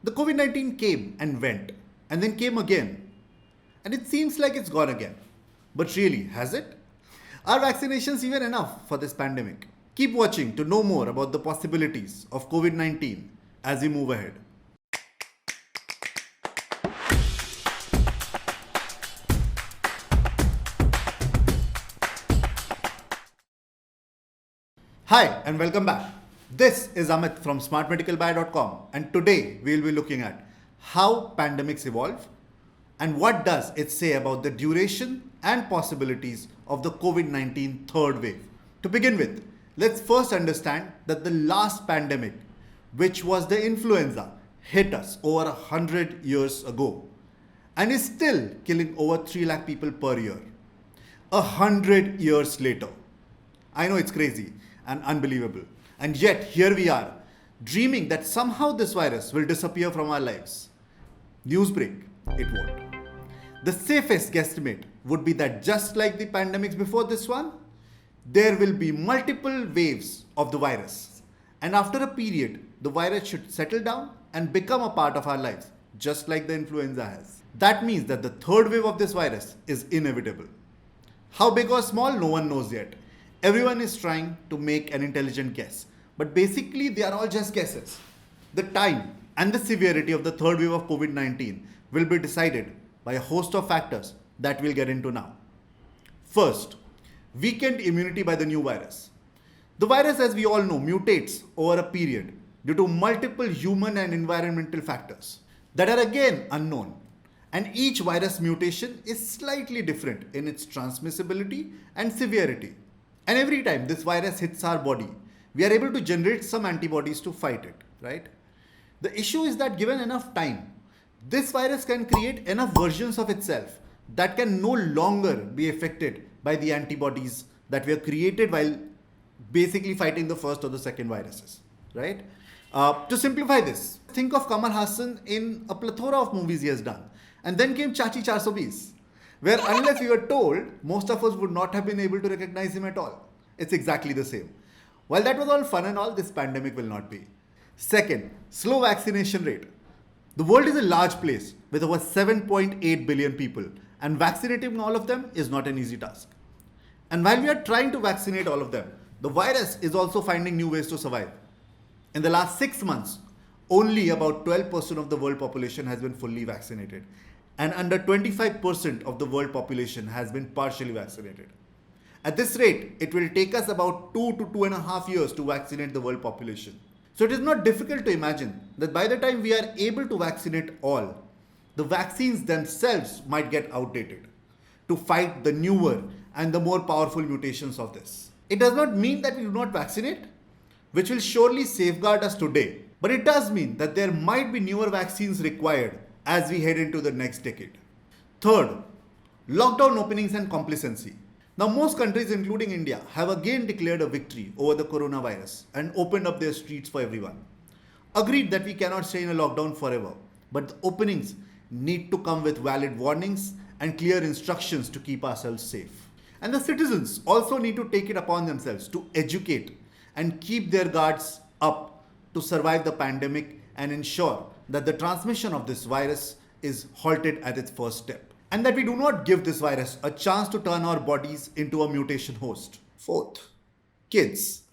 The COVID-19 came and went, and then came again. And it seems like it's gone again. But really, has it? Are vaccinations even enough for this pandemic? Keep watching to know more about the possibilities of COVID-19 as we move ahead. Hi and welcome back. This is Amit from smartmedicalbuy.com, and today we will be looking at how pandemics evolve and what does it say about the duration and possibilities of the COVID-19 third wave. To begin with, let's first understand that the last pandemic, which was the influenza, hit us over 100 years ago and is still killing over 3 lakh people per year. 100 years later. I know it's crazy and unbelievable. And yet, here we are, dreaming that somehow this virus will disappear from our lives. Newsbreak, it won't. The safest guesstimate would be that just like the pandemics before this one, there will be multiple waves of the virus. And after a period, the virus should settle down and become a part of our lives, just like the influenza has. That means that the third wave of this virus is inevitable. How big or small, no one knows yet. Everyone is trying to make an intelligent guess, but basically they are all just guesses. The time and the severity of the third wave of COVID-19 will be decided by a host of factors that we'll get into now. First, weakened immunity by the new virus. The virus, as we all know, mutates over a period due to multiple human and environmental factors that are again unknown. And each virus mutation is slightly different in its transmissibility and severity. And every time this virus hits our body, we are able to generate some antibodies to fight it, right? The issue is that given enough time, this virus can create enough versions of itself that can no longer be affected by the antibodies that were created while basically fighting the first or the second viruses, right? To simplify this, think of Kamal Hassan in a plethora of movies he has done. And then came Chachi 420, where unless we were told, most of us would not have been able to recognize him at all. It's exactly the same. While that was all fun and all, this pandemic will not be. Second, slow vaccination rate. The world is a large place with over 7.8 billion people, and vaccinating all of them is not an easy task. And while we are trying to vaccinate all of them, the virus is also finding new ways to survive. In the last 6 months, only about 12% of the world population has been fully vaccinated, and under 25% of the world population has been partially vaccinated. At this rate, it will take us about 2 to 2.5 years to vaccinate the world population. So it is not difficult to imagine that by the time we are able to vaccinate all, the vaccines themselves might get outdated to fight the newer and the more powerful mutations of this. It does not mean that we do not vaccinate, which will surely safeguard us today, but it does mean that there might be newer vaccines required as we head into the next decade. Third, lockdown openings and complacency. Now, most countries, including India, have again declared a victory over the coronavirus and opened up their streets for everyone. Agreed that we cannot stay in a lockdown forever, but the openings need to come with valid warnings and clear instructions to keep ourselves safe. And the citizens also need to take it upon themselves to educate and keep their guards up to survive the pandemic and ensure that the transmission of this virus is halted at its first step, and that we do not give this virus a chance to turn our bodies into a mutation host. Fourth, kids.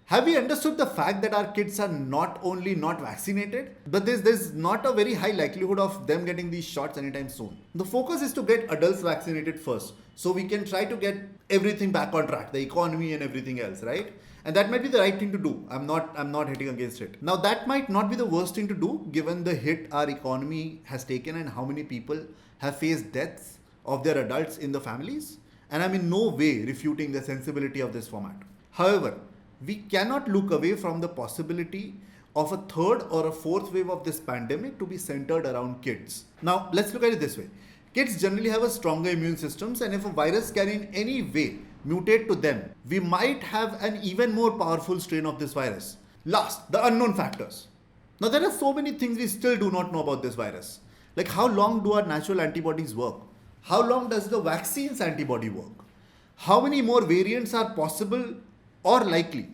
Have we understood the fact that our kids are not only not vaccinated, but there's not a very high likelihood of them getting these shots anytime soon? The focus is to get adults vaccinated first, so we can try to get everything back on track, the economy and everything else, right? And that might be the right thing to do. I'm not hitting against it. Now, that might not be the worst thing to do given the hit our economy has taken and how many people have faced deaths of their adults in the families. And I'm in no way refuting the sensibility of this format. However, we cannot look away from the possibility of a third or a fourth wave of this pandemic to be centered around kids. Now, let's look at it this way. Kids generally have a stronger immune systems, and if a virus can in any way mutate to them, we might have an even more powerful strain of this virus. Last, the unknown factors. Now, there are so many things we still do not know about this virus. Like, how long do our natural antibodies work? How long does the vaccine's antibody work? How many more variants are possible or likely?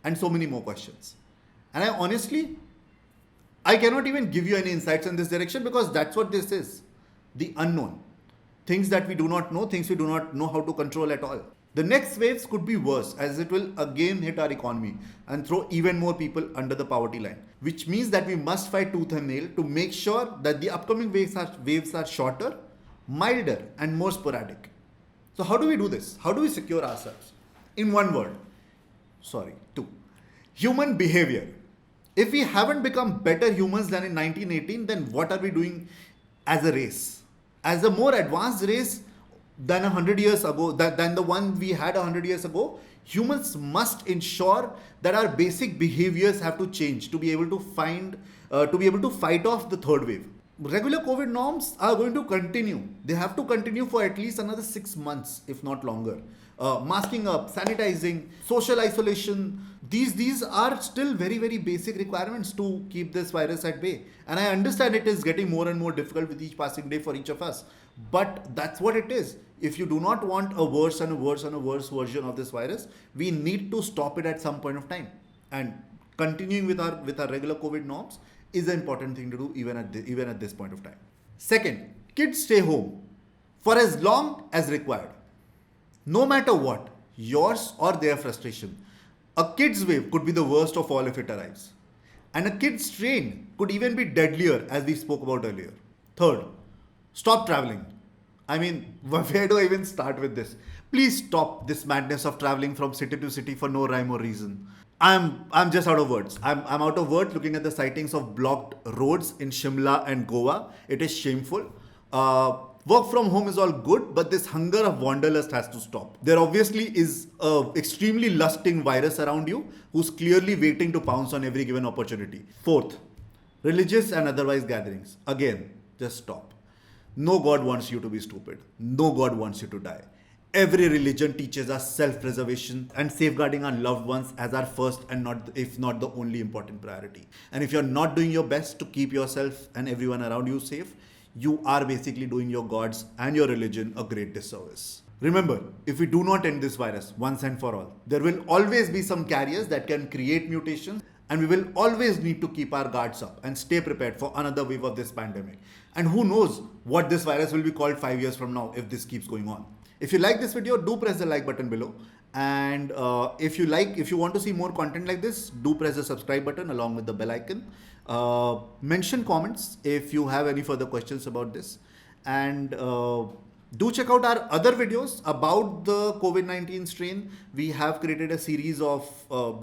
And so many more questions. And I cannot even give you any insights in this direction because that's what this is. The unknown. Things that we do not know, things we do not know how to control at all. The next waves could be worse as it will again hit our economy and throw even more people under the poverty line, which means that we must fight tooth and nail to make sure that the upcoming waves are shorter, milder, and more sporadic. So, how do we do this? How do we secure ourselves? In one word, two. Human behavior. If we haven't become better humans than in 1918, then what are we doing as a race? As a more advanced race than 100 years ago, than the one we had 100 years ago, humans must ensure that our basic behaviors have to change to be able to fight off the third wave. Regular COVID norms are going to continue. They have to continue for at least another 6 months, if not longer. Masking up, sanitizing, social isolation, these are still very, very basic requirements to keep this virus at bay. And I understand it is getting more and more difficult with each passing day for each of us. But that's what it is. If you do not want a worse and a worse and a worse version of this virus, we need to stop it at some point of time. And continuing with our regular COVID norms is an important thing to do even at this point of time. Second, kids stay home for as long as required. No matter what, yours or their frustration, a kid's wave could be the worst of all if it arrives. And a kid's strain could even be deadlier, as we spoke about earlier. Third, stop traveling. I mean, where do I even start with this? Please stop this madness of traveling from city to city for no rhyme or reason. I'm just out of words. I'm out of words looking at the sightings of blocked roads in Shimla and Goa. It is shameful. Work from home is all good, but this hunger of wanderlust has to stop. There obviously is a extremely lusting virus around you who's clearly waiting to pounce on every given opportunity. Fourth, religious and otherwise gatherings. Again, just stop. No God wants you to be stupid. No God wants you to die. Every religion teaches us self-preservation and safeguarding our loved ones as our first and if not the only important priority. And if you're not doing your best to keep yourself and everyone around you safe, you are basically doing your gods and your religion a great disservice. Remember, if we do not end this virus once and for all, there will always be some carriers that can create mutations, and we will always need to keep our guards up and stay prepared for another wave of this pandemic. And who knows what this virus will be called 5 years from now if this keeps going on. If you like this video, do press the like button below. And if you want to see more content like this, do press the subscribe button along with the bell icon. Mention comments if you have any further questions about this. And do check out our other videos about the COVID-19 strain. We have created a series of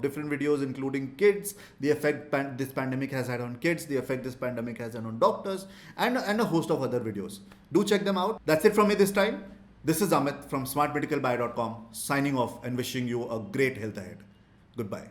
different videos including kids, the effect this pandemic has had on kids, the effect this pandemic has had on doctors, and a host of other videos. Do check them out. That's it from me this time. This is Amit from smartmedicalbuy.com signing off and wishing you a great health ahead. Goodbye.